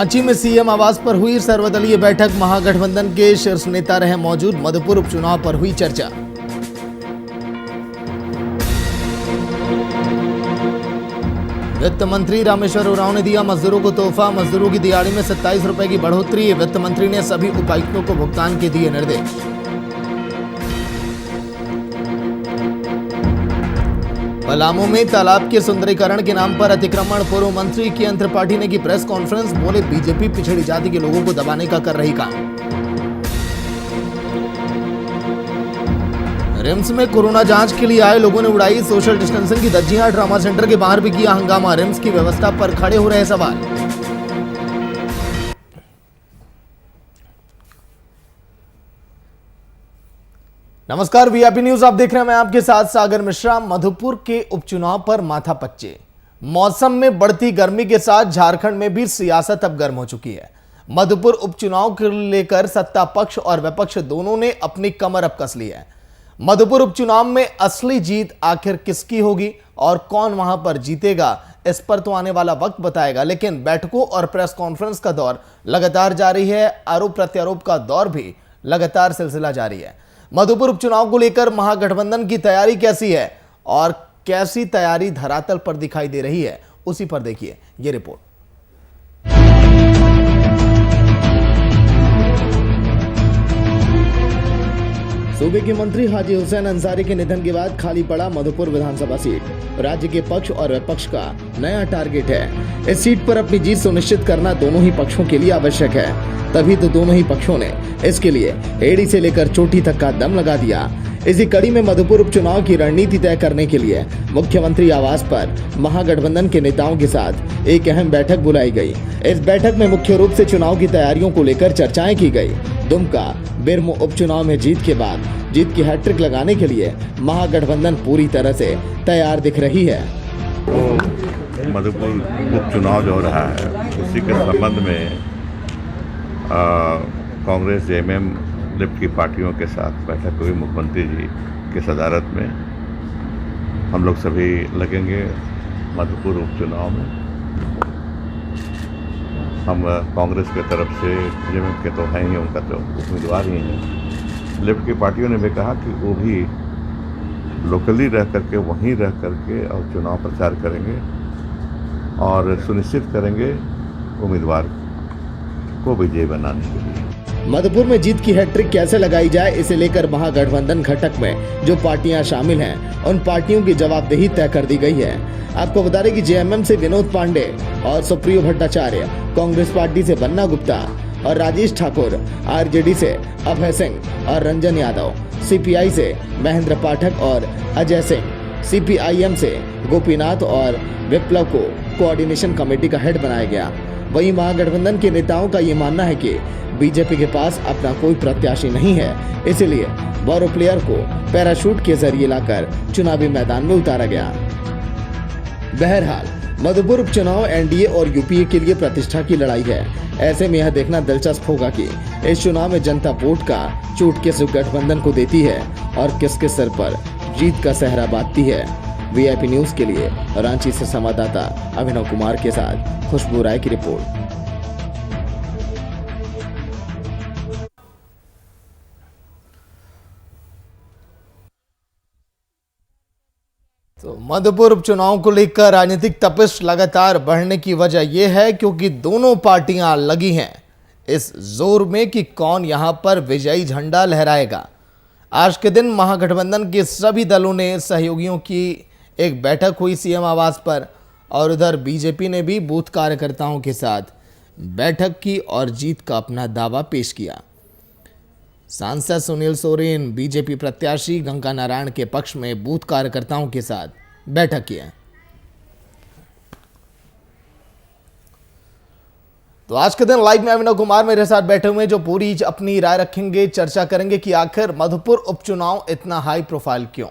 रांची में सीएम आवास पर हुई सर्वदलीय बैठक। महागठबंधन के शीर्ष नेता रहे मौजूद। मधुपुर उपचुनाव पर हुई चर्चा। वित्त मंत्री रामेश्वर उरांव ने दिया मजदूरों को तोहफा। मजदूरों की दिहाड़ी में 27 रुपए की बढ़ोतरी। वित्त मंत्री ने सभी उपायुक्तों को भुगतान के दिए निर्देश। पलामू में तालाब के सुंदरीकरण के नाम पर अतिक्रमण। पूर्व मंत्री के त्रिपाठी ने की प्रेस कॉन्फ्रेंस। बोले, बीजेपी पिछड़ी जाति के लोगों को दबाने का कर रही काम। रिम्स में कोरोना जांच के लिए आए लोगों ने उड़ाई सोशल डिस्टेंसिंग की धज्जियां। ट्रॉमा सेंटर के बाहर भी किया हंगामा। रिम्स की व्यवस्था पर खड़े हो रहे सवाल। नमस्कार, वीआईपी न्यूज आप देख रहे हैं। मैं आपके साथ सागर मिश्रा। मधुपुर के उपचुनाव पर माथापच्चे। मौसम में बढ़ती गर्मी के साथ झारखंड में भी सियासत अब गर्म हो चुकी है। मधुपुर उपचुनाव को लेकर सत्ता पक्ष और विपक्ष दोनों ने अपनी कमर अब कस ली है। मधुपुर उपचुनाव में असली जीत आखिर किसकी होगी और कौन वहां पर जीतेगा, इस पर तो आने वाला वक्त बताएगा। लेकिन बैठकों और प्रेस कॉन्फ्रेंस का दौर लगातार जारी है। आरोप प्रत्यारोप का दौर भी लगातार सिलसिला जारी है। मधुपुर उपचुनाव को लेकर महागठबंधन की तैयारी कैसी है और कैसी तैयारी धरातल पर दिखाई दे रही है, उसी पर देखिए ये रिपोर्ट। सूबे के मंत्री हाजी हुसैन अंसारी के निधन के बाद खाली पड़ा मधुपुर विधानसभा सीट। राज्य के पक्ष और विपक्ष का नया टारगेट है। इस सीट पर अपनी जीत सुनिश्चित करना दोनों ही पक्षों के लिए आवश्यक है। तभी तो दोनों ही पक्षों ने इसके लिए एड़ी से लेकर चोटी तक का दम लगा दिया। इसी कड़ी में मधुपुर उपचुनाव की रणनीति तय करने के लिए मुख्यमंत्री आवास पर महागठबंधन के नेताओं के साथ एक अहम बैठक बुलाई गई। इस बैठक में मुख्य रूप से चुनाव की तैयारियों को लेकर चर्चाएं की गई। दुमका बिरमो उपचुनाव में जीत के बाद जीत की हैट्रिक लगाने के लिए महागठबंधन पूरी तरह से तैयार दिख रही है। तो मधुपुर उपचुनाव जो हो रहा है उसी के संबंध में कांग्रेस जेएमएम लिफ्ट की पार्टियों के साथ बैठक हुई। मुख्यमंत्री जी की सदारत में हम लोग सभी लगेंगे मधुपुर उपचुनाव में। हम कांग्रेस के तरफ से जेएमएम के तो हैं ही, उनका तो उम्मीदवार ही हैं। लिफ्ट की पार्टियों ने भी कहा कि वो भी लोकली रह करके वहीं रह करके और चुनाव प्रचार करेंगे और सुनिश्चित करेंगे उम्मीदवार को विजयी बनाने के लिए। मधुपुर में जीत की हैट्रिक कैसे लगाई जाए, इसे लेकर महागठबंधन घटक में जो पार्टियां शामिल हैं उन पार्टियों की जवाबदेही तय कर दी गई है। आपको बता दें कि जेएमएम से विनोद पांडे और सुप्रियो भट्टाचार्य, कांग्रेस पार्टी से बन्ना गुप्ता और राजेश ठाकुर, आरजेडी से अभय सिंह और रंजन यादव, सीपीआई से महेंद्र पाठक और अजय सिंह, सीपीआईएम से गोपीनाथ और विप्लव को कोऑर्डिनेशन कमेटी का हेड बनाया गया। वहीं महागठबंधन के नेताओं का ये मानना है कि बीजेपी के पास अपना कोई प्रत्याशी नहीं है, इसलिए बोरो प्लेयर को पैराशूट के जरिए लाकर चुनावी मैदान में उतारा गया। बहरहाल मधुपुर उपचुनाव एनडीए और यूपीए के लिए प्रतिष्ठा की लड़ाई है। ऐसे में यह देखना दिलचस्प होगा कि इस चुनाव में जनता वोट का चोट किस गठबंधन को देती है और किसके सर पर जीत का सहरा बांधती है। वीआईपी न्यूज के लिए रांची से संवाददाता अभिनव कुमार के साथ खुशबू राय की रिपोर्ट। तो मधुपुर उपचुनाव को लेकर राजनीतिक तपिश लगातार बढ़ने की वजह यह है क्योंकि दोनों पार्टियां लगी हैं इस जोर में कि कौन यहां पर विजयी झंडा लहराएगा। आज के दिन महागठबंधन के सभी दलों ने सहयोगियों की एक बैठक हुई सीएम आवास पर और उधर बीजेपी ने भी बूथ कार्यकर्ताओं के साथ बैठक की और जीत का अपना दावा पेश किया। सांसद सुनील सोरेन बीजेपी प्रत्याशी गंगा नारायण के पक्ष में बूथ कार्यकर्ताओं के साथ बैठक की है। तो आज के दिन लाइव में अभिनव कुमार मेरे साथ बैठे हुए जो पूरी अपनी राय रखेंगे, चर्चा करेंगे कि आखिर मधुपुर उपचुनाव इतना हाई प्रोफाइल क्यों।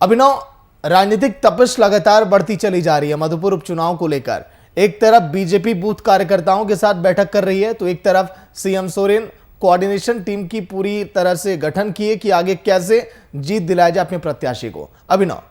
अभिनव, राजनीतिक तपिश लगातार बढ़ती चली जा रही है मधुपुर उपचुनाव को लेकर। एक तरफ बीजेपी बूथ कार्यकर्ताओं के साथ बैठक कर रही है तो एक तरफ सीएम सोरेन कोऑर्डिनेशन टीम की पूरी तरह से गठन किए कि आगे कैसे जीत दिलाया जाए अपने प्रत्याशी को। अभिनव।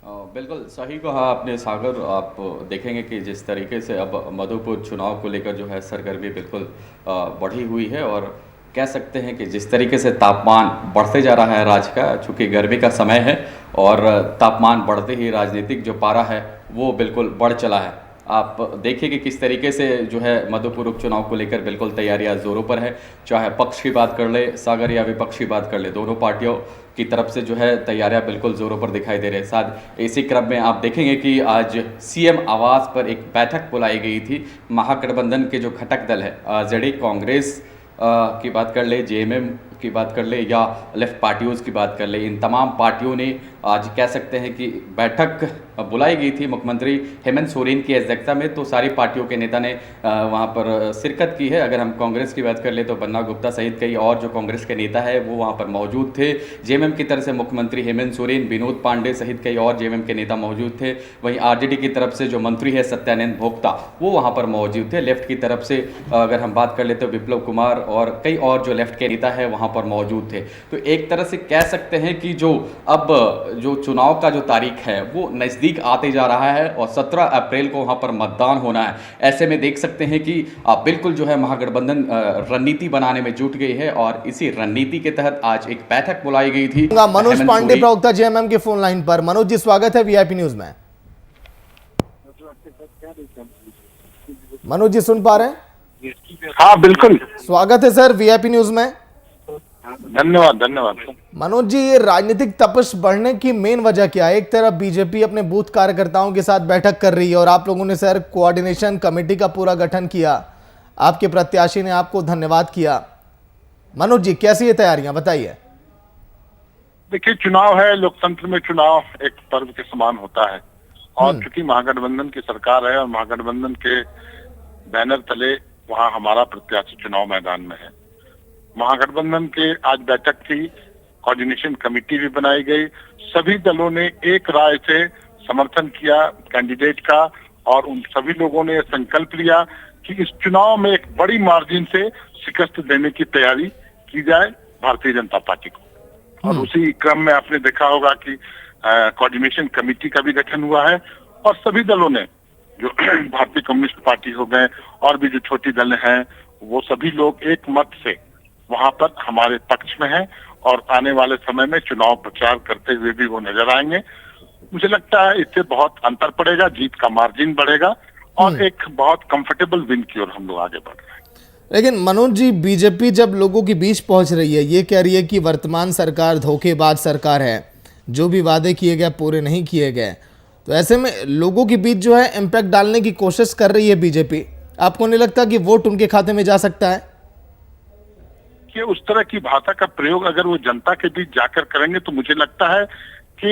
बिल्कुल सही कहा आपने सागर। आप देखेंगे कि जिस तरीके से अब मधुपुर चुनाव को लेकर जो है सरगर्मी बिल्कुल बढ़ी हुई है, और कह सकते हैं कि जिस तरीके से तापमान बढ़ते जा रहा है राज्य का, चूँकि गर्मी का समय है और तापमान बढ़ते ही राजनीतिक जो पारा है वो बिल्कुल बढ़ चला है। आप देखिए कि किस तरीके से जो है मधुपुर उपचुनाव को लेकर बिल्कुल तैयारियां जोरों पर है। चाहे पक्ष की बात कर ले सागर या विपक्ष की बात कर ले, दोनों पार्टियों की तरफ से जो है तैयारियां बिल्कुल जोरों पर दिखाई दे रहे हैं। साथ इसी क्रम में आप देखेंगे कि आज सीएम आवास पर एक बैठक बुलाई गई थी। महागठबंधन के जो घटक दल है, आरजेडी, कांग्रेस की बात कर ले, जेएमएम की बात कर ले या लेफ्ट पार्टियों की बात कर ले, इन तमाम पार्टियों ने आज कह सकते हैं कि बैठक बुलाई गई थी मुख्यमंत्री हेमंत सोरेन की अध्यक्षता में। तो सारी पार्टियों के नेता ने वहां पर शिरकत की है। अगर हम कांग्रेस की बात कर ले तो बन्ना गुप्ता सहित कई और जो कांग्रेस के नेता है वो वहां पर मौजूद थे। जेएमएम की तरफ से मुख्यमंत्री हेमंत सोरेन, विनोद पांडे सहित कई और जेएमएम के नेता मौजूद थे। वहीं आरजेडी की तरफ से जो मंत्री है सत्यानंद भोक्ता, वो वहाँ पर मौजूद थे। लेफ्ट की तरफ से अगर हम बात कर ले तो विप्लव कुमार और कई और जो लेफ्ट के नेता है वहाँ पर मौजूद थे। तो एक तरह से कह सकते हैं कि जो अब जो चुनाव का जो तारीख है वो नज़दीक आते जा रहा है और 17 अप्रैल को वहाँ पर मतदान होना है। ऐसे में देख सकते हैं कि बिल्कुल जो है महागठबंधन रणनीति बनाने में जुट गई है और इसी रणनीति के तहत आज एक बैठक बुलाई गई थी। मनोज पांडे, प्रवक्ता जेएमएम के फोन लाइन पर। मनोज जी, स्वागत है वीआईपी न्यूज में। मनोज जी सुन पा रहे हैं? हाँ बिल्कुल, स्वागत है सर वीआईपी न्यूज में। धन्यवाद धन्यवाद। मनोज जी, ये राजनीतिक तपश बढ़ने की मेन वजह क्या है? एक तरफ बीजेपी अपने बूथ कार्यकर्ताओं के साथ बैठक कर रही है और आप लोगों ने सर कोऑर्डिनेशन कमेटी का पूरा गठन किया, आपके प्रत्याशी ने आपको धन्यवाद किया। मनोज जी, कैसी ये तैयारियां, बताइए। देखिए, चुनाव है, लोकतंत्र में चुनाव एक पर्व के समान होता है और चूंकि महागठबंधन की सरकार है और महागठबंधन के बैनर तले वहाँ हमारा प्रत्याशी चुनाव मैदान में है। महागठबंधन के आज बैठक की, कोऑर्डिनेशन कमेटी भी बनाई गई। सभी दलों ने एक राय से समर्थन किया कैंडिडेट का और उन सभी लोगों ने संकल्प लिया कि इस चुनाव में एक बड़ी मार्जिन से शिकस्त देने की तैयारी की जाए भारतीय जनता पार्टी को। और उसी क्रम में आपने देखा होगा कि कोऑर्डिनेशन कमेटी का भी गठन हुआ है और सभी दलों ने, जो भारतीय कम्युनिस्ट पार्टी हो गए और भी जो छोटी दल हैं, वो सभी लोग एक मत से वहां पर हमारे पक्ष में हैं और आने वाले समय में चुनाव प्रचार करते हुए भी वो नजर आएंगे। मुझे लगता है इससे बहुत अंतर पड़ेगा, जीत का मार्जिन बढ़ेगा और एक बहुत कंफर्टेबल विन की ओर हम लोग आगे बढ़ रहे हैं। लेकिन मनोज जी, बीजेपी जब लोगों के बीच पहुंच रही है, ये कह रही है कि वर्तमान सरकार धोखेबाज सरकार है, जो भी वादे किए गए पूरे नहीं किए गए, तो ऐसे में लोगों के बीच जो है इम्पैक्ट डालने की कोशिश कर रही है बीजेपी। आपको नहीं लगता कि वोट उनके खाते में जा सकता है? कि उस तरह की भाषा का प्रयोग अगर वो जनता के बीच जाकर करेंगे तो मुझे लगता है कि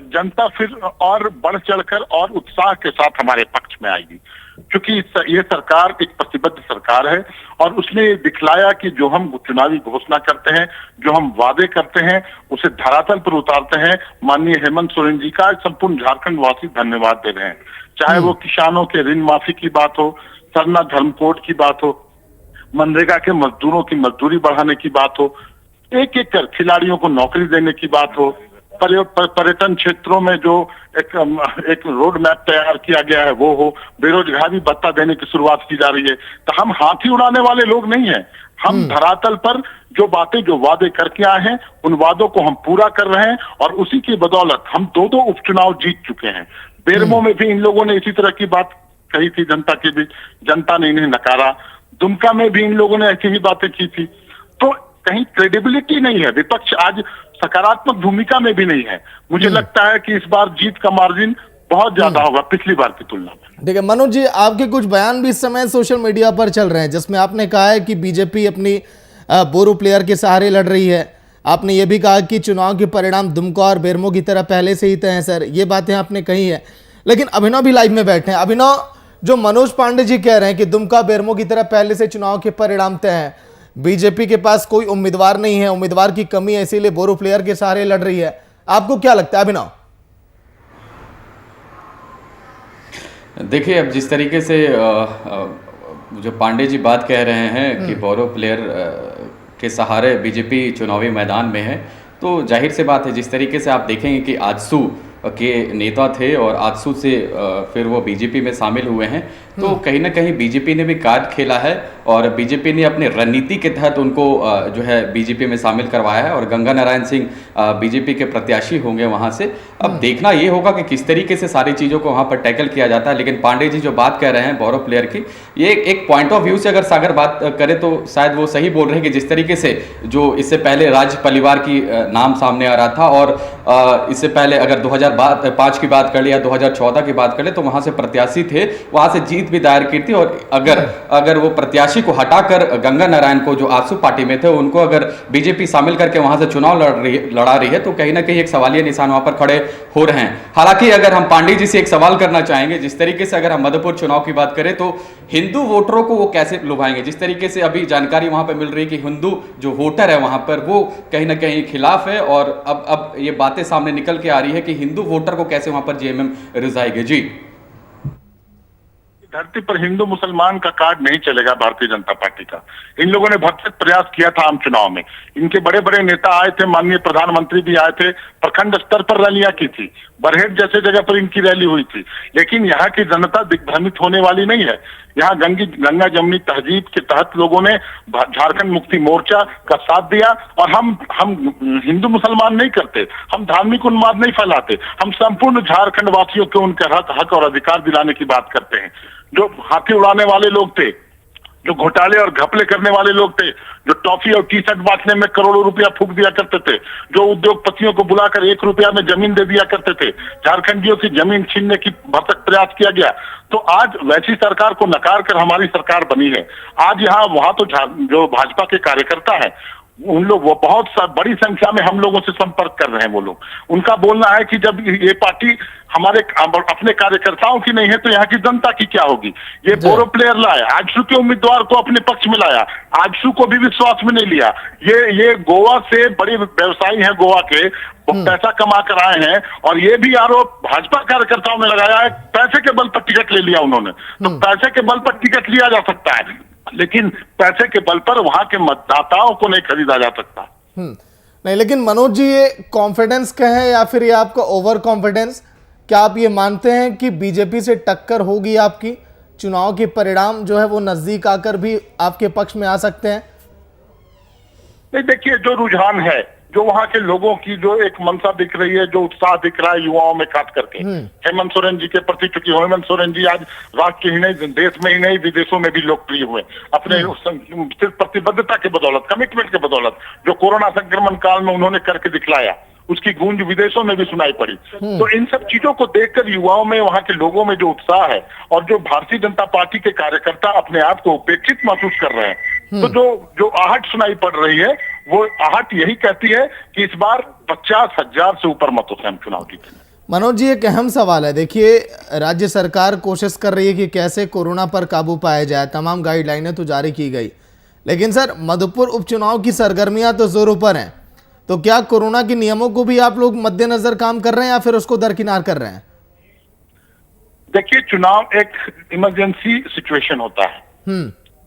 जनता फिर और बढ़ चढ़कर और उत्साह के साथ हमारे पक्ष में आएगी, क्योंकि ये सरकार एक प्रतिबद्ध सरकार है और उसने दिखलाया कि जो हम चुनावी घोषणा करते हैं, जो हम वादे करते हैं, उसे धरातल पर उतारते हैं। माननीय हेमंत सोरेन जी का संपूर्ण झारखंड वासी धन्यवाद दे रहे हैं। चाहे वो किसानों के ऋण माफी की बात हो, सरना धर्म कोड की बात हो, मनरेगा के मजदूरों की मजदूरी बढ़ाने की बात हो, एक एक कर खिलाड़ियों को नौकरी देने की बात हो, पर्यटन क्षेत्रों में जो एक रोड मैप तैयार किया गया है वो हो, बेरोजगारी भत्ता देने की शुरुआत की जा रही है। तो हम हाथी उड़ाने वाले लोग नहीं हैं, हम धरातल पर जो बातें, जो वादे करके आए हैं, उन वादों को हम पूरा कर रहे हैं और उसी की बदौलत हम दो उपचुनाव जीत चुके हैं। बेरमो में भी इन लोगों ने इसी तरह की बात कही थी जनता के बीच, जनता ने इन्हें नकारा। दुमका में भी इन लोगों ने ऐसी ही बातें की थी। तो कहीं क्रेडिबिलिटी नहीं है, विपक्ष आज सकारात्मक भूमिका में भी नहीं है। मुझे लगता है कि इस बार जीत का मार्जिन बहुत ज्यादा होगा पिछली बार की तुलना में। ठीक है मनोज जी, आपके कुछ बयान भी इस समय सोशल मीडिया पर चल रहे हैं जिसमें आपने कहा है कि बीजेपी अपनी बोरो प्लेयर के सहारे लड़ रही है। आपने ये भी कहा कि चुनाव के परिणाम दुमका और बेरमो की तरह पहले से ही तय हैं। सर, ये बातें आपने कही है, लेकिन अभिनव भी लाइव में बैठे हैं। अभिनव, जो मनोज पांडे जी कह रहे हैं कि दुमका बेरमो की तरह पहले से चुनाव के परिणाम तय हैं, बीजेपी के पास कोई उम्मीदवार नहीं है, उम्मीदवार की कमी है, इसीलिए बोरो प्लेयर के सहारे लड़ रही है, आपको क्या लगता है अभिनव? देखिए, अब जिस तरीके से जो पांडे जी बात कह रहे हैं कि बोरो प्लेयर के सहारे बीजेपी चुनावी मैदान में है, तो जाहिर सी बात है जिस तरीके से आप देखेंगे कि आजसू के नेता थे और आजसू से फिर वो बीजेपी में शामिल हुए हैं। तो कहीं ना कहीं बीजेपी ने भी कार्ड खेला है और बीजेपी ने अपनी रणनीति के तहत उनको जो है बीजेपी में शामिल करवाया है और गंगा नारायण सिंह बीजेपी के प्रत्याशी होंगे वहां से। अब देखना ये होगा कि किस तरीके से सारी चीज़ों को वहां पर टैकल किया जाता है। लेकिन पांडे जी जो बात कह रहे हैं गौरव प्लेयर की, ये एक पॉइंट ऑफ व्यू से अगर सागर बात करें तो शायद वो सही बोल रहे हैं कि जिस तरीके से जो इससे पहले राज परिवार की नाम सामने आ रहा था और इससे पहले अगर 2005 की बात कर ले या 2014 की बात कर ले तो वहां से प्रत्याशी थे, वहां से जीत भी दायर की थी। और अगर वो प्रत्याशी को हटाकर गंगा नारायण को जो आजसू पार्टी में थे उनको अगर बीजेपी शामिल करके वहां से चुनाव लड़ा रही है तो कहीं ना कहीं एक सवालिया निशान वहां पर खड़े हो रहे हैं। हालांकि अगर हम पांडे जी से एक सवाल करना चाहेंगे, जिस तरीके से अगर हम मधुपुर चुनाव की बात करें तो हिंदू वोटरों को वो कैसे लुभाएंगे? जिस तरीके से अभी जानकारी वहां पर मिल रही है कि हिंदू जो वोटर है वहां पर वो कहीं ना कहीं खिलाफ है और अब ये बातें सामने निकल के आ रही है कि हिंदू वोटर को कैसे वहां पर जेएमएम रिझाएगी। जी, धरती पर हिंदू मुसलमान का कार्ड नहीं चलेगा भारतीय जनता पार्टी का। इन लोगों ने भरसक प्रयास किया था आम चुनाव में, इनके बड़े बड़े नेता आए थे, माननीय प्रधानमंत्री भी आए थे, प्रखंड स्तर पर रैलियां की थी, बरहेट जैसे जगह पर इनकी रैली हुई थी। लेकिन यहाँ की जनता दिग्भ्रमित होने वाली नहीं है। यहाँ गंगा जमनी तहजीब के तहत लोगों ने झारखंड मुक्ति मोर्चा का साथ दिया और हम हिंदू मुसलमान नहीं करते, हम धार्मिक उन्माद नहीं फैलाते, हम संपूर्ण झारखंड वासियों को उनके हक और अधिकार दिलाने की बात करते हैं। जो हाथी उड़ाने वाले लोग थे, जो घोटाले और घपले करने वाले लोग थे, जो टॉफी और टी शर्ट बांटने में करोड़ों रुपया फूंक दिया करते थे, जो उद्योगपतियों को बुलाकर 1 रुपया में जमीन दे दिया करते थे, झारखंडियों की जमीन छीनने की भरसक प्रयास किया गया। तो आज वैसी सरकार को नकार कर हमारी सरकार बनी है। आज यहाँ वहां तो जो भाजपा के कार्यकर्ता है उन लोग वो बहुत बड़ी संख्या में हम लोगों से संपर्क कर रहे हैं। वो लोग, उनका बोलना है कि जब ये पार्टी हमारे अपने कार्यकर्ताओं की नहीं है तो यहाँ की जनता की क्या होगी। ये बोरो प्लेयर लाया, आजसू के उम्मीदवार को अपने पक्ष में लाया, आजसू को भी विश्वास में नहीं लिया। ये गोवा से बड़े व्यवसायी हैं, गोवा के पैसा कमा कर आए हैं और ये भी आरोप भाजपा कार्यकर्ताओं ने लगाया है, पैसे के बल पर टिकट ले लिया उन्होंने। तो पैसे के बल पर टिकट लिया जा सकता है लेकिन पैसे के बल पर वहां के मतदाताओं को नहीं खरीदा जा सकता। नहीं, लेकिन मनोज जी ये कॉन्फिडेंस कहें या फिर ये आपका ओवर कॉन्फिडेंस, क्या आप ये मानते हैं कि बीजेपी से टक्कर होगी आपकी, चुनाव के परिणाम जो है वो नजदीक आकर भी आपके पक्ष में आ सकते हैं? नहीं, देखिए जो रुझान है, जो वहां के लोगों की जो एक मंशा दिख रही है, जो उत्साह दिख रहा है युवाओं में खास करके हेमंत सोरेन जी के प्रति, क्योंकि हेमंत सोरेन जी आज राज्य के ही नहीं देश में ही नहीं विदेशों में भी लोकप्रिय हुए अपने सिर्फ प्रतिबद्धता के बदौलत, कमिटमेंट के बदौलत। जो कोरोना संक्रमण काल में उन्होंने करके दिखलाया उसकी गूंज विदेशों में भी सुनाई पड़ी। तो इन सब चीजों को देखकर युवाओं में, वहां के लोगों में जो उत्साह है और जो भारतीय जनता पार्टी के कार्यकर्ता अपने आप को उपेक्षित महसूस कर रहे हैं, तो जो आहट सुनाई पड़ रही है वो आहट यही कहती है कि इस बार 50,000 से ऊपर मतों से हम चुनाव जीतेंगे। मनोज जी एक अहम सवाल है, देखिए राज्य सरकार कोशिश कर रही है कि कैसे कोरोना पर काबू पाया जाए, तमाम गाइडलाइनें तो जारी की गई, लेकिन सर मधुपुर उपचुनाव की सरगर्मियां तो जोरों पर हैं, तो क्या कोरोना के नियमों को भी आप लोग मद्देनजर काम कर रहे हैं या फिर उसको दरकिनार कर रहे हैं? देखिए चुनाव एक इमरजेंसी सिचुएशन होता है।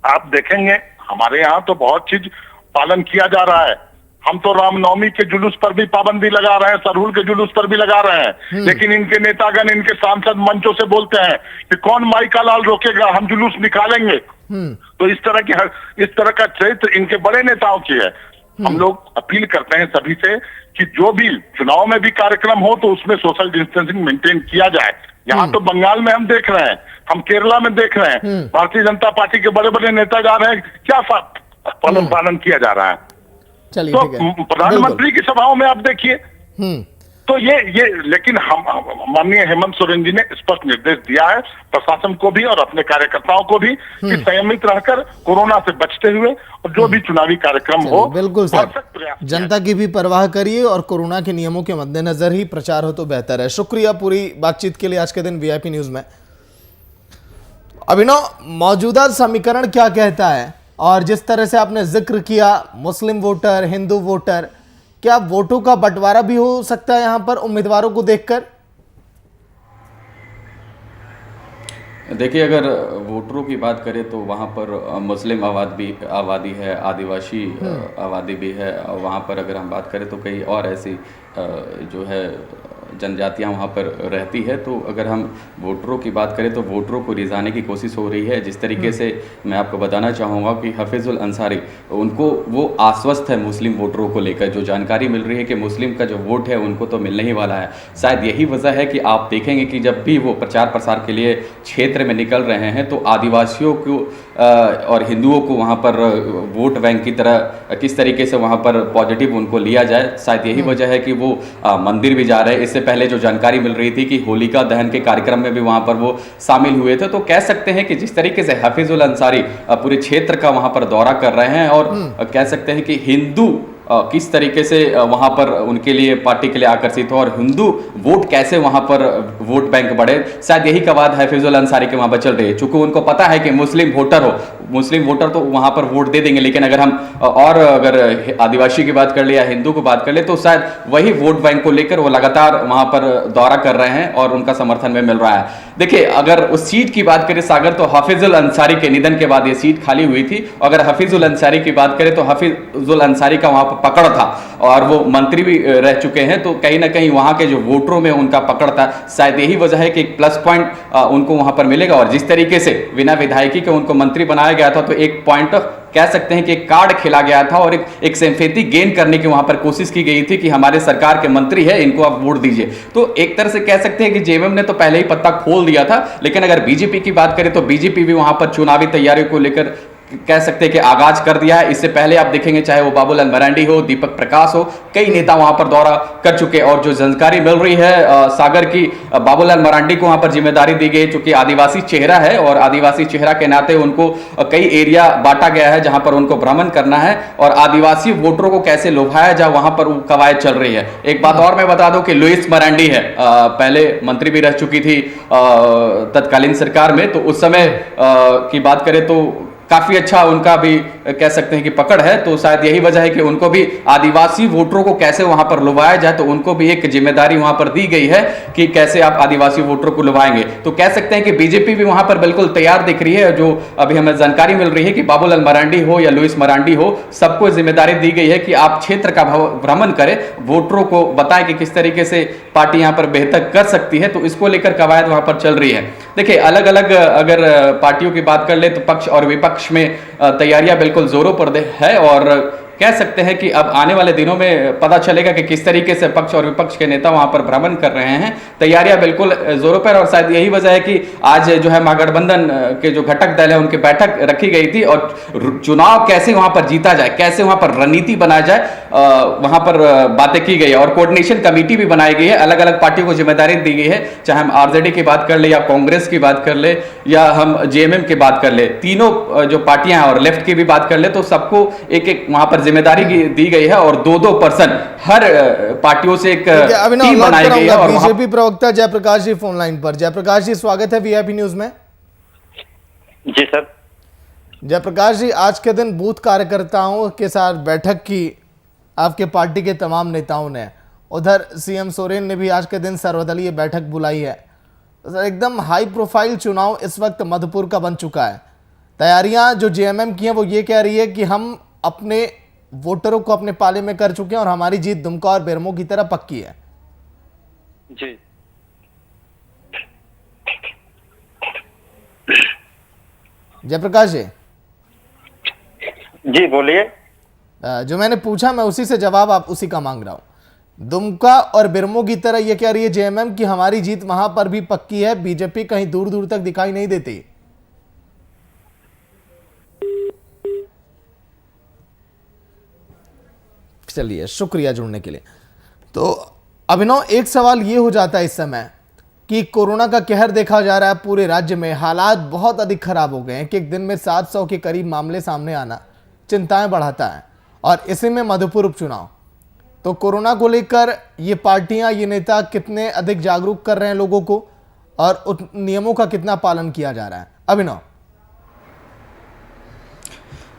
आप देखेंगे हमारे यहाँ तो बहुत चीज पालन किया जा रहा है। हम तो रामनवमी के जुलूस पर भी पाबंदी लगा रहे हैं, सरहुल के जुलूस पर भी लगा रहे हैं, लेकिन इनके नेतागण, इनके सांसद मंचों से बोलते हैं कि कौन माई का लाल रोकेगा, हम जुलूस निकालेंगे। तो इस तरह का चरित्र इनके बड़े नेताओं की है। हम लोग अपील करते हैं सभी से कि जो भी चुनाव में भी कार्यक्रम हो तो उसमें सोशल डिस्टेंसिंग मेंटेन किया जाए। यहाँ तो बंगाल में हम देख रहे हैं, हम केरला में देख रहे हैं, भारतीय जनता पार्टी के बड़े बड़े नेता जा रहे हैं, क्या पालन किया जा रहा है। चलिए, तो प्रधानमंत्री की सभाओं में आप देखिए, तो ये लेकिन हम माननीय हेमंत सोरेन जी ने स्पष्ट निर्देश दिया है प्रशासन को भी और अपने कार्यकर्ताओं को भी कि संयमित रहकर कोरोना से बचते हुए और जो भी चुनावी कार्यक्रम हो, बिल्कुल सर, जनता की भी परवाह करिए और कोरोना के नियमों के मद्देनजर ही प्रचार हो तो बेहतर है। शुक्रिया पूरी बातचीत के लिए आज के दिन वीआईपी न्यूज में। अभिनव, मौजूदा समीकरण क्या कहता है और जिस तरह से आपने जिक्र किया मुस्लिम वोटर, हिंदू वोटर, क्या वोटों का बंटवारा भी हो सकता है यहां पर उम्मीदवारों को देखकर? देखिए अगर वोटरों की बात करें तो वहाँ पर मुस्लिम आबादी है, आदिवासी आबादी भी है, और वहाँ पर अगर हम बात करें तो कई और ऐसी जो है जनजातियां वहाँ पर रहती है। तो अगर हम वोटरों की बात करें तो वोटरों को रिझाने की कोशिश हो रही है। जिस तरीके से मैं आपको बताना चाहूँगा कि हफीजुल अंसारी, उनको वो आश्वस्त है मुस्लिम वोटरों को लेकर। जो जानकारी मिल रही है कि मुस्लिम का जो वोट है उनको तो मिलने ही वाला है। शायद यही वजह है कि आप देखेंगे कि जब भी वो प्रचार प्रसार के लिए क्षेत्र में निकल रहे हैं तो आदिवासियों को और हिंदुओं को वहाँ पर वोट बैंक की तरह किस तरीके से वहाँ पर पॉजिटिव उनको लिया जाए, शायद यही वजह है कि वो मंदिर भी जा रहे हैं। इससे पहले जो जानकारी मिल रही थी कि होलिका दहन के कार्यक्रम में भी वहाँ पर वो शामिल हुए थे। तो कह सकते हैं कि जिस तरीके से हफीजुल अंसारी पूरे क्षेत्र का वहाँ पर दौरा कर रहे हैं और कह सकते हैं कि हिंदू किस तरीके से वहाँ पर उनके लिए पार्टी के लिए आकर्षित हो और हिंदू वोट कैसे वहाँ पर वोट बैंक बढ़े, शायद यही कवायद हफीजुल अंसारी के वहाँ पर चल रही है। चूंकि उनको पता है कि मुस्लिम वोटर तो वहाँ पर वोट दे देंगे, लेकिन अगर हम और अगर आदिवासी की बात कर ले या हिंदू की बात कर ले तो शायद वही वोट बैंक को लेकर वो लगातार वहाँ पर दौरा कर रहे हैं और उनका समर्थन में मिल रहा है। देखिए, अगर उस सीट की बात करें सागर, तो हफीजुल अंसारी के निधन के बाद ये सीट खाली हुई थी। अगर हफीजुल अंसारी की बात करें तो हफीजुल अंसारी का वहाँ पकड़ था और वो मंत्री भी रह चुके हैं, तो कहीं ना कहीं वहां के जो वोटरों में उनका पकड़ था। शायद यही वजह है कि एक प्लस पॉइंट उनको वहां पर मिलेगा। और जिस तरीके से बिना विधायकी के उनको मंत्री बनाया गया था, तो एक पॉइंट कह सकते हैं कि एक कार्ड खेला गया था और एक सिंपैथी गेन करने की वहां पर कोशिश की गई थी कि हमारे सरकार के मंत्री है, इनको आप वोट दीजिए। तो एक तरह से कह सकते हैं कि जेएमएम ने तो पहले ही पत्ता खोल दिया था। लेकिन अगर बीजेपी की बात करें तो बीजेपी भी वहां पर चुनावी तैयारियों को लेकर कह सकते हैं कि आगाज कर दिया है। इससे पहले आप देखेंगे चाहे वो बाबूलाल मरांडी हो, दीपक प्रकाश हो, कई नेता वहां पर दौरा कर चुके। और जो जानकारी मिल रही है सागर की, बाबूलाल मरांडी को वहां पर जिम्मेदारी दी गई, चूंकि आदिवासी चेहरा है और आदिवासी चेहरा के नाते उनको कई एरिया बांटा गया है जहां पर उनको भ्रमण करना है और आदिवासी वोटरों को कैसे लुभाया जाए वहां पर कवायद चल रही है। एक बात और मैं बता दूं कि लुइस मरांडी है, पहले मंत्री भी रह चुकी थी तत्कालीन सरकार में, तो उस समय की बात करें तो काफी अच्छा उनका भी कह सकते हैं कि पकड़ है। तो शायद यही वजह है कि उनको भी आदिवासी वोटरों को कैसे वहां पर लुभाया जाए, तो उनको भी एक जिम्मेदारी वहां पर दी गई है कि कैसे आप आदिवासी वोटरों को लुभाएंगे। तो कह सकते हैं कि बीजेपी भी वहां पर बिल्कुल तैयार दिख रही है। जो अभी हमें जानकारी मिल रही है कि बाबूलाल मरांडी हो या लुइस मरांडी हो, सबको जिम्मेदारी दी गई है कि आप क्षेत्र का भ्रमण करें, वोटरों को बताएं कि किस तरीके से पार्टी यहां पर बेहतर कर सकती है। तो इसको लेकर कवायद वहां पर चल रही है। देखिए, अलग अलग अगर पार्टियों की बात कर ले तो पक्ष और विपक्ष में तैयारियां बिल्कुल जोरों पर है और कह सकते हैं कि अब आने वाले दिनों में पता चलेगा कि किस तरीके से पक्ष और विपक्ष के नेता वहां पर भ्रमण कर रहे हैं। तैयारियां बिल्कुल जोरों पर और शायद यही वजह है कि आज जो है महागठबंधन के जो घटक दल है उनकी बैठक रखी गई थी और चुनाव कैसे वहां पर जीता जाए, कैसे वहां पर रणनीति बनाया जाए, वहां पर बातें की गई है। और कोऑर्डिनेशन कमेटी भी बनाई गई है, अलग अलग पार्टियों को जिम्मेदारी दी गई है, चाहे हम आरजेडी की बात कर ले या कांग्रेस की बात कर ले या हम जेएमएम की बात कर ले, तीनों जो पार्टियां हैं और लेफ्ट की भी बात कर ले, तो सबको एक एक वहां पर जिम्मेदारी दी गई है और 2-2 पर्सन हर पार्टियों से एक टीम बनाई गई है। और बीजेपी प्रवक्ता जयप्रकाश जी फोन लाइन पर। जयप्रकाश जी, स्वागत है वीआईपी न्यूज में। जी सर। जयप्रकाश जी, आज के दिन बूथ कार्यकर्ताओं के साथ बैठक की आपके पार्टी के तमाम नेताओं ने, उधर सीएम सोरेन ने भी आज के दिन सर्वदलीय बैठक बुलाई है। एकदम हाई प्रोफाइल चुनाव इस वक्त मधुपुर का बन चुका है। तैयारियां जो जेएमएम की हैं वो ये कह रही है कि हम अपने वोटरों को अपने पाले में कर चुके हैं और हमारी जीत दुमका और बेरमो की तरह पक्की है। जी जयप्रकाश जी, जी बोलिए। जो मैंने पूछा मैं उसी से जवाब आप उसी का मांग रहा हूं। दुमका और बेरमो की तरह ये कह रही है जेएमएम कि हमारी जीत वहां पर भी पक्की है, बीजेपी कहीं दूर दूर तक दिखाई नहीं देती। चलिए, शुक्रिया जुड़ने के लिए। तो अभिनव, एक सवाल ये हो जाता है इस समय कि कोरोना का कहर देखा जा रहा है पूरे राज्य में, हालात बहुत अधिक खराब हो गए हैं कि एक दिन में 700 के करीब मामले सामने आना चिंताएं बढ़ाता है और इसी में मधुपुर उपचुनाव। तो कोरोना को लेकर ये पार्टियां, ये नेता कितने अधिक जागरूक कर रहे हैं लोगों को और उन नियमों का कितना पालन किया जा रहा है? अभिनव।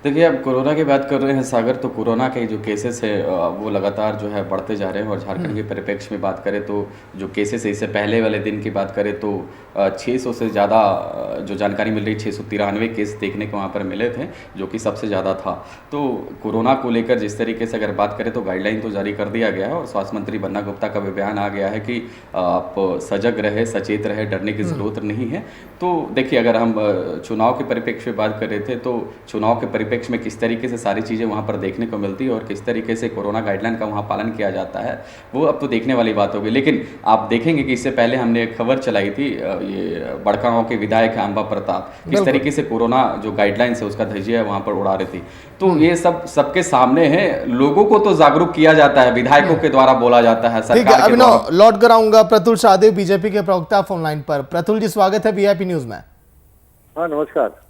देखिए, अब कोरोना की बात कर रहे हैं सागर, तो कोरोना के जो केसेस है वो लगातार जो है बढ़ते जा रहे हैं। और झारखंड के परिप्रेक्ष्य में बात करें तो जो केसेस है, इससे पहले वाले दिन की बात करें तो 600 से ज़्यादा जो जानकारी मिल रही, 693 केस देखने को वहाँ पर मिले थे, जो कि सबसे ज़्यादा था। तो कोरोना को लेकर जिस तरीके से अगर बात करें तो गाइडलाइन तो जारी कर दिया गया है, और स्वास्थ्य मंत्री बन्ना गुप्ता का भी बयान आ गया है कि आप सजग रहे, सचेत रहे, डरने की ज़रूरत नहीं है। तो देखिए, अगर हम चुनाव के परिप्रेक्ष्य में बात कर रहे थे, तो चुनाव के परिप्रेक्ष्य में किस तरीके से सारी चीज़ें वहाँ पर देखने को मिलती है और किस तरीके से कोरोना गाइडलाइन का वहाँ पालन किया जाता है, वो अब तो देखने वाली बात होगी। लेकिन आप देखेंगे कि इससे पहले हमने एक खबर चलाई थी, ये बड़कागांव के विधायक हैं अंबा प्रताप, किस तरीके से कोरोना जो गाइडलाइंस है उसका धज्जिया वहाँ पर उड़ा रही थी। तो ये सब सबके सामने है, लोगों को तो जागरूक किया जाता है, विधायकों के द्वारा बोला जाता है, ठीक है। सरकार के अभिनव, द्वारा। लौट कर आऊंगा प्रतुल शाहदेव, बीजेपी के प्रवक्ता फोन लाइन पर। प्रतुल जी, स्वागत है वीआईपी न्यूज में। हाँ, नमस्कार।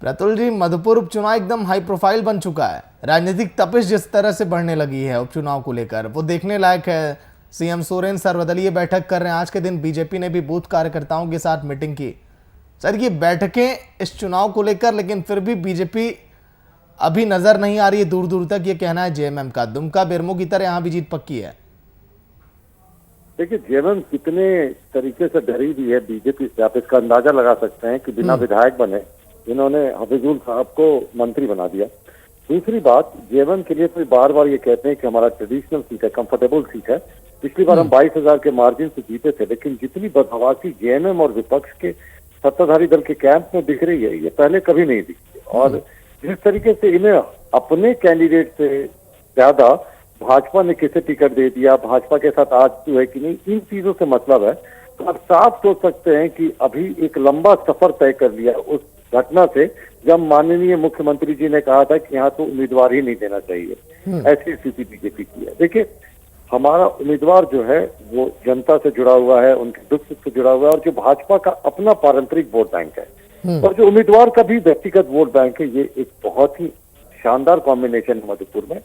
प्रतुल जी, मधुपुर उपचुनाव एकदम हाई प्रोफाइल बन चुका है। राजनीतिक तपिश जिस तरह से बढ़ने लगी है उपचुनाव को लेकर, वो देखने लायक है। सीएम सोरेन सर्वदलीय बैठक कर रहे हैं। आज के दिन बीजेपी ने भी बूथ कार्यकर्ताओं के साथ मीटिंग की। सर, ये बैठकें इस चुनाव को लेकर, लेकिन फिर भी बीजेपी अभी नजर नहीं आ रही है दूर दूर तक, ये कहना है जेएमएम का। दुमका बेरमो की तरह यहाँ भी जीत पक्की है। देखिए, जेएमएम कितने तरीके से डरी हुई है बीजेपी से, आप इसका अंदाजा लगा सकते हैं कि बिना विधायक बने इन्होंने हफीजुल साहब को मंत्री बना दिया। दूसरी बात, जेएमएम के लिए तो बार बार ये कहते हैं कि हमारा ट्रेडिशनल सीट है, कंफर्टेबल सीट है। पिछली बार हम 22,000 के मार्जिन से जीते थे, लेकिन जितनी बदहवासी जेएमएम और विपक्ष के सत्ताधारी दल के कैंप में दिख रही है, ये पहले कभी नहीं दिखी। और जिस तरीके से इन्हें अपने कैंडिडेट से ज्यादा भाजपा ने किसे टिकट दे दिया, भाजपा के साथ आज तो है कि नहीं, इन चीजों से मतलब है। तो आप साफ सोच सकते हैं कि अभी एक लंबा सफर तय कर लिया उस घटना से, जब माननीय मुख्यमंत्री जी ने कहा था कि यहाँ तो उम्मीदवार ही नहीं देना चाहिए। ऐसी स्थिति बीजेपी की है। देखिए, हमारा उम्मीदवार जो है वो जनता से जुड़ा हुआ है, उनके दुख सुख से जुड़ा हुआ है, और जो भाजपा का अपना पारंपरिक वोट बैंक है, और जो उम्मीदवार का भी व्यक्तिगत वोट बैंक है, ये एक बहुत ही शानदार कॉम्बिनेशन है मधुपुर में।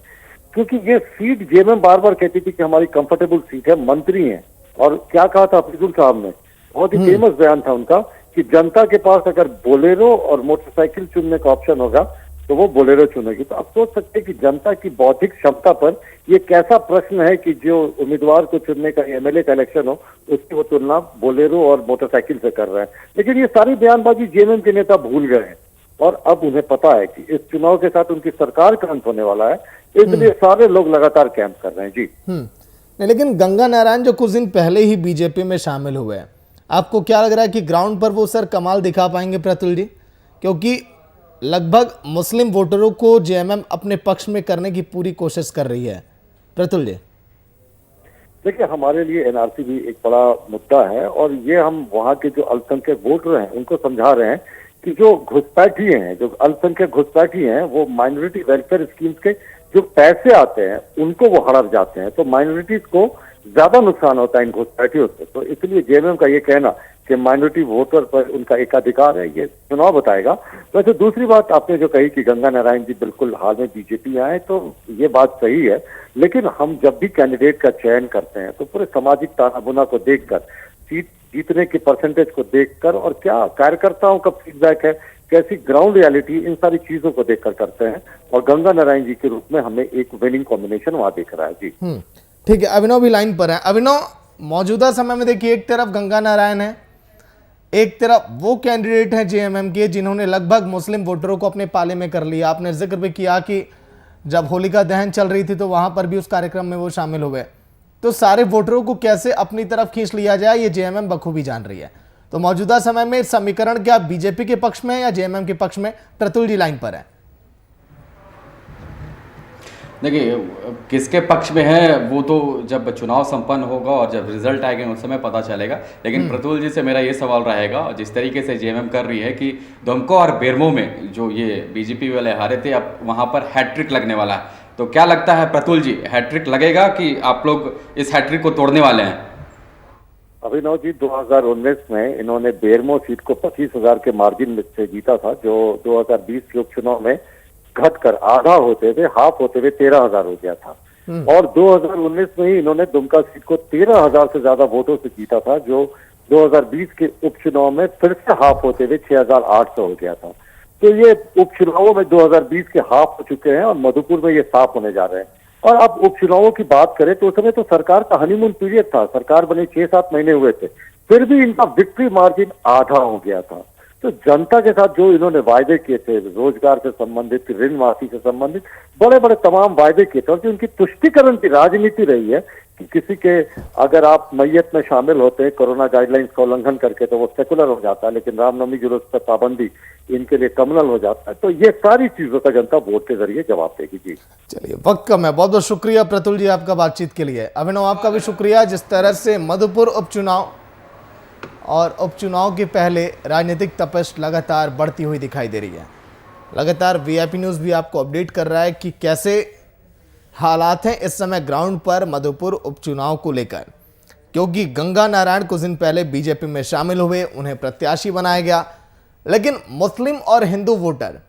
क्योंकि ये सीट जेएमएम बार बार कहती थी कि हमारी कंफर्टेबल सीट है, मंत्री हैं। और क्या कहा था हफीजुल साहब ने, बहुत ही फेमस बयान था उनका कि जनता के पास अगर बोलेरो और मोटरसाइकिल चुनने का ऑप्शन होगा तो वो बोलेरो चुनेगी। तो आप सोच सकते हैं कि जनता की बौद्धिक क्षमता पर ये कैसा प्रश्न है कि जो उम्मीदवार को चुनने का एमएलए का इलेक्शन हो, उसकी वो तुलना बोलेरो और मोटरसाइकिल से कर रहे हैं। लेकिन ये सारी बयानबाजी जेएमएम के नेता भूल गए हैं, और अब उन्हें पता है कि इस चुनाव के साथ उनकी सरकार का अंत होने वाला है, इसलिए सारे लोग लगातार कैंप कर रहे हैं। जी नहीं, लेकिन गंगा नारायण जो कुछ दिन पहले ही बीजेपी में शामिल हुए हैं, आपको क्या लग रहा है कि ग्राउंड पर वो सर कमाल दिखा पाएंगे प्रतुल जी? क्योंकि लगभग मुस्लिम वोटरों को जेएमएम अपने पक्ष में करने की पूरी कोशिश कर रही है। प्रतुल जी, देखिए, हमारे लिए एनआरसी भी एक बड़ा मुद्दा है, और ये हम वहाँ के जो अल्पसंख्यक वोटर हैं उनको समझा रहे हैं कि जो घुसपैठिए हैं, जो अल्पसंख्यक घुसपैठिए हैं, वो माइनॉरिटी वेलफेयर स्कीम्स के जो पैसे आते हैं उनको वो हड़प जाते हैं। तो माइनॉरिटीज को ज्यादा नुकसान होता है इन घुसपैठियों से। तो इसलिए जेएमएम का ये कहना कि माइनॉरिटी वोटर पर उनका एकाधिकार है, ये चुनाव बताएगा। वैसे दूसरी बात आपने जो कही कि गंगा नारायण जी बिल्कुल हाल में बीजेपी आए, तो ये बात सही है। लेकिन हम जब भी कैंडिडेट का चयन करते हैं तो पूरे सामाजिक तानाबुना को देखकर, सीट जीतने की परसेंटेज को देखकर, और क्या कार्यकर्ताओं का फीडबैक है, कैसी ग्राउंड रियलिटी, इन सारी चीजों को देखकर करते हैं। और गंगा नारायण जी के रूप में हमें एक विनिंग कॉम्बिनेशन वहां दिख रहा है। जी ठीक है। अभिनव भी लाइन पर है। अभिनव, मौजूदा समय में देखिए, एक तरफ गंगा नारायण है, एक तरफ वो कैंडिडेट हैं जेएमएम के जिन्होंने लगभग मुस्लिम वोटरों को अपने पाले में कर लिया। आपने जिक्र भी किया कि जब होलिका दहन चल रही थी तो वहां पर भी उस कार्यक्रम में वो शामिल हुए। तो सारे वोटरों को कैसे अपनी तरफ खींच लिया जाए, ये जेएमएम बखूबी जान रही है। तो मौजूदा समय में समीकरण क्या बीजेपी के पक्ष में या जेएमएम के पक्ष में? प्रतुल जी लाइन पर है। देखिए, किसके पक्ष में है वो तो जब चुनाव संपन्न होगा और जब रिजल्ट आएगा उस समय पता चलेगा। लेकिन प्रतुल जी से मेरा ये सवाल रहेगा, जिस तरीके से जेएमएम कर रही है कि दुमका और बेरमो में जो ये बीजेपी वाले हारे थे, अब वहां पर हैट्रिक लगने वाला है। तो क्या लगता है प्रतुल जी, हैट्रिक लगेगा कि आप लोग इस हैट्रिक को तोड़ने वाले हैं? अभिनव जी, 2019 में इन्होंने बेरमो सीट को 25,000 के मार्जिन से जीता था, जो 2020 के उपचुनाव में घटकर आधा होते हुए, हाफ होते हुए 13,000 हो गया था। और 2019 में ही इन्होंने दुमका सीट को 13,000 से ज्यादा वोटों से जीता था, जो 2020 के उपचुनाव में फिर से हाफ होते हुए 6,800 हो गया था। तो ये उपचुनावों में 2020 के हाफ हो चुके हैं और मधुपुर में ये साफ होने जा रहे हैं। और अब उपचुनावों की बात करें तो उस समय तो सरकार का हनीमून पीरियड था, सरकार बने 6-7 महीने हुए थे, फिर भी इनका विक्ट्री मार्जिन आधा हो गया था। तो जनता के साथ जो इन्होंने वायदे किए थे, रोजगार से संबंधित, ऋण माफी से संबंधित बड़े बड़े तमाम वायदे किए थे, और जो उनकी तुष्टिकरण की राजनीति रही है कि किसी के अगर आप मैयत में शामिल होते हैं कोरोना गाइडलाइंस का उल्लंघन करके तो वो सेकुलर हो जाता है, लेकिन रामनवमी जुलूस पर पाबंदी इनके लिए कम्युनल हो जाता है। तो ये सारी चीजों का जनता वोट के जरिए जवाब देगी। जी चलिए, वक्त कम है, बहुत बहुत शुक्रिया प्रतुल जी आपका बातचीत के लिए। अभिनव आपका भी शुक्रिया। जिस तरह से मधुपुर उपचुनाव और उपचुनाव के पहले राजनीतिक तपश लगातार बढ़ती हुई दिखाई दे रही है। लगातार वीआईपी न्यूज़ भी आपको अपडेट कर रहा है कि कैसे हालात हैं इस समय ग्राउंड पर मधुपुर उपचुनाव को लेकर, क्योंकि गंगा नारायण कुछ दिन पहले बीजेपी में शामिल हुए, उन्हें प्रत्याशी बनाया गया, लेकिन मुस्लिम और हिंदू वोटर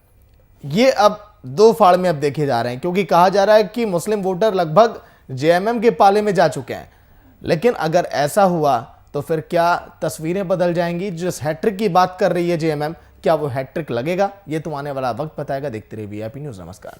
ये अब दो फाड़ में अब देखे जा रहे हैं, क्योंकि कहा जा रहा है कि मुस्लिम वोटर लगभग जेएमएम के पाले में जा चुके हैं। लेकिन अगर ऐसा हुआ तो फिर क्या तस्वीरें बदल जाएंगी? जिस हैट्रिक की बात कर रही है जेएमएम, क्या वो हैट्रिक लगेगा? ये तो आने वाला वक्त बताएगा। देखते रहिए वीआईपी न्यूज़। नमस्कार।